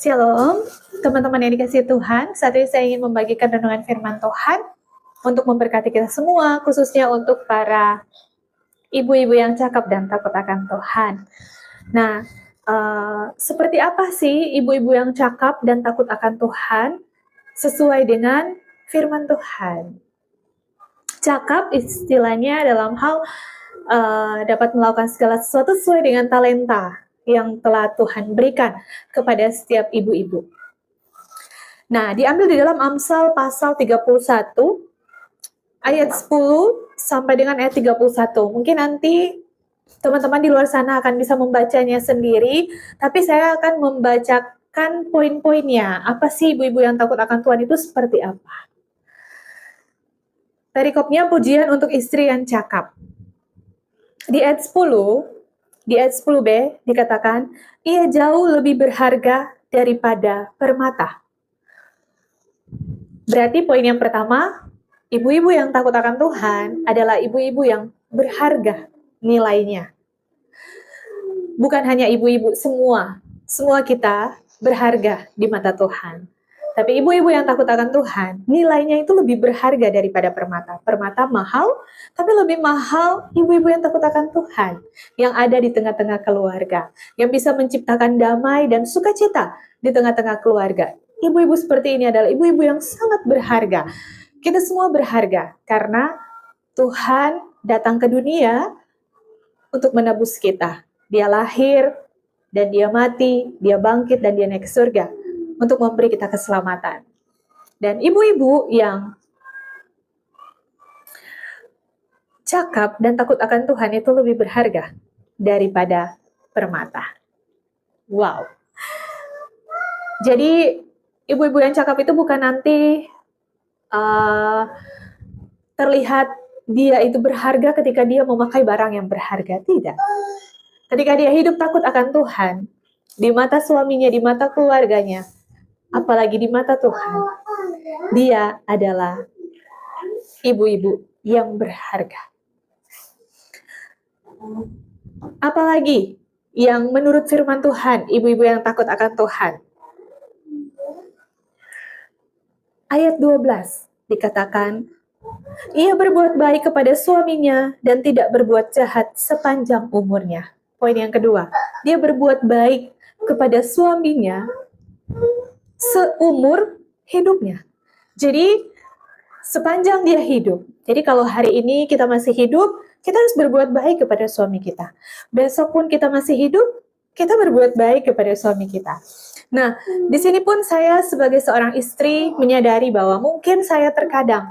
Shalom, teman-teman yang dikasihi Tuhan. Saat ini saya ingin membagikan renungan firman Tuhan untuk memberkati kita semua, khususnya untuk para ibu-ibu yang cakap dan takut akan Tuhan. Nah, seperti apa sih ibu-ibu yang cakap dan takut akan Tuhan sesuai dengan firman Tuhan? Cakap istilahnya dalam hal dapat melakukan segala sesuatu sesuai dengan talenta yang telah Tuhan berikan kepada setiap ibu-ibu. Nah, diambil di dalam Amsal pasal 31 ayat 10 sampai dengan ayat 31. Mungkin nanti teman-teman di luar sana akan bisa membacanya sendiri, tapi saya akan membacakan poin-poinnya. Apa sih ibu-ibu yang takut akan Tuhan itu seperti apa? Perikopnya pujian untuk istri yang cakap. Di ayat 10b dikatakan, ia jauh lebih berharga daripada permata. Berarti poin yang pertama, ibu-ibu yang takut akan Tuhan adalah ibu-ibu yang berharga nilainya. Bukan hanya ibu-ibu, semua kita berharga di mata Tuhan. Tapi ibu-ibu yang takut akan Tuhan, nilainya itu lebih berharga daripada permata. Permata mahal, tapi lebih mahal ibu-ibu yang takut akan Tuhan, yang ada di tengah-tengah keluarga, yang bisa menciptakan damai dan sukacita di tengah-tengah keluarga. Ibu-ibu seperti ini adalah ibu-ibu yang sangat berharga. Kita semua berharga karena Tuhan datang ke dunia untuk menebus kita. Dia lahir, dan dia mati, dia bangkit, dan dia naik ke surga untuk memberi kita keselamatan. Dan ibu-ibu yang cakap dan takut akan Tuhan itu lebih berharga daripada permata. Wow. Jadi ibu-ibu yang cakap itu bukan nanti terlihat dia itu berharga ketika dia memakai barang yang berharga. Tidak. Ketika dia hidup takut akan Tuhan, di mata suaminya, di mata keluarganya, apalagi di mata Tuhan, dia adalah ibu-ibu yang berharga. Apalagi yang menurut firman Tuhan, ibu-ibu yang takut akan Tuhan. Ayat 12 dikatakan, ia berbuat baik kepada suaminya dan tidak berbuat jahat sepanjang umurnya. Poin yang kedua, dia berbuat baik kepada suaminya seumur hidupnya. Jadi sepanjang dia hidup. Jadi kalau hari ini kita masih hidup, kita harus berbuat baik kepada suami kita. Besok pun kita masih hidup, kita berbuat baik kepada suami kita. Nah, di sini pun saya sebagai seorang istri menyadari bahwa mungkin saya terkadang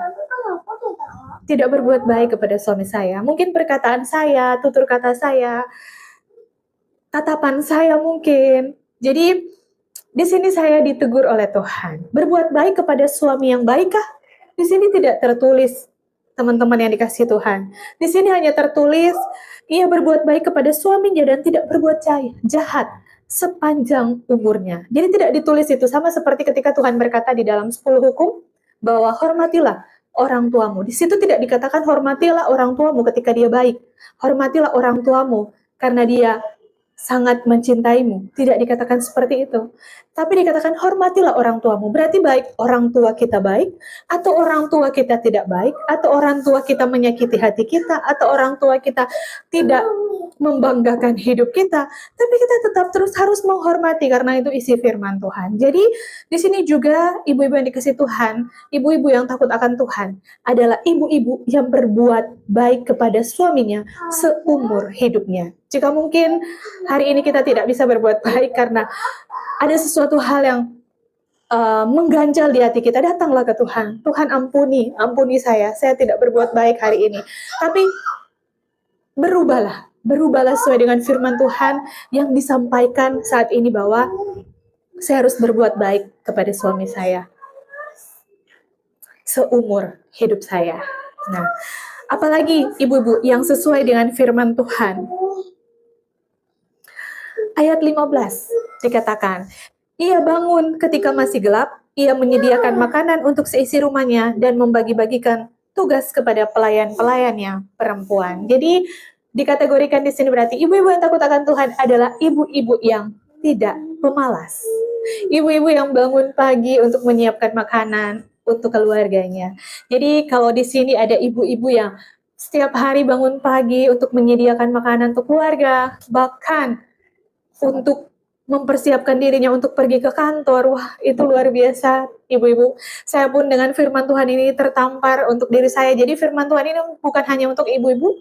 tidak berbuat baik kepada suami saya. Mungkin perkataan saya, tutur kata saya, tatapan saya mungkin. Jadi di sini saya ditegur oleh Tuhan. Berbuat baik kepada suami yang baikkah? Di sini tidak tertulis, teman-teman yang dikasihi Tuhan. Di sini hanya tertulis, ia berbuat baik kepada suaminya dan tidak berbuat jahat sepanjang umurnya. Jadi tidak ditulis itu, sama seperti ketika Tuhan berkata di dalam 10 hukum, bahwa hormatilah orang tuamu. Di situ tidak dikatakan hormatilah orang tuamu ketika dia baik. Hormatilah orang tuamu karena dia sangat mencintaimu. Tidak dikatakan seperti itu. Tapi dikatakan hormatilah orang tuamu. Berarti baik orang tua kita baik, atau orang tua kita tidak baik, atau orang tua kita menyakiti hati kita, atau orang tua kita tidak membanggakan hidup kita, tapi kita tetap terus harus menghormati karena itu isi firman Tuhan. Jadi di sini juga ibu-ibu yang dikasihi Tuhan, ibu-ibu yang takut akan Tuhan adalah ibu-ibu yang berbuat baik kepada suaminya seumur hidupnya. Jika mungkin hari ini kita tidak bisa berbuat baik karena ada sesuatu hal yang mengganjal di hati kita, datanglah ke Tuhan. Tuhan ampuni saya tidak berbuat baik hari ini. Tapi berubahlah sesuai dengan firman Tuhan yang disampaikan saat ini bahwa saya harus berbuat baik kepada suami saya seumur hidup saya. Nah, apalagi ibu-ibu yang sesuai dengan firman Tuhan. Ayat 15 dikatakan, ia bangun ketika masih gelap, ia menyediakan makanan untuk seisi rumahnya dan membagi-bagikan tugas kepada pelayan-pelayannya perempuan. Jadi dikategorikan di sini berarti ibu-ibu yang takut akan Tuhan adalah ibu-ibu yang tidak pemalas. Ibu-ibu yang bangun pagi untuk menyiapkan makanan untuk keluarganya. Jadi kalau di sini ada ibu-ibu yang setiap hari bangun pagi untuk menyediakan makanan untuk keluarga, bahkan untuk mempersiapkan dirinya untuk pergi ke kantor. Wah, itu luar biasa, ibu-ibu. Saya pun dengan firman Tuhan ini tertampar untuk diri saya. Jadi firman Tuhan ini bukan hanya untuk ibu-ibu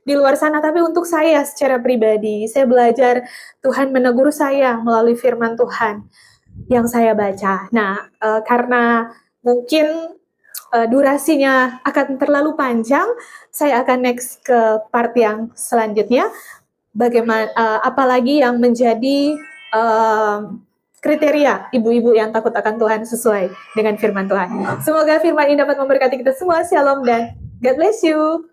di luar sana, tapi untuk saya secara pribadi. Saya belajar Tuhan menegur saya melalui firman Tuhan yang saya baca. Nah, karena mungkin durasinya akan terlalu panjang, saya akan next ke part yang selanjutnya. Bagaimana, apalagi yang menjadi kriteria ibu-ibu yang takut akan Tuhan sesuai dengan firman Tuhan. Semoga firman ini dapat memberkati kita semua. Shalom dan God bless you.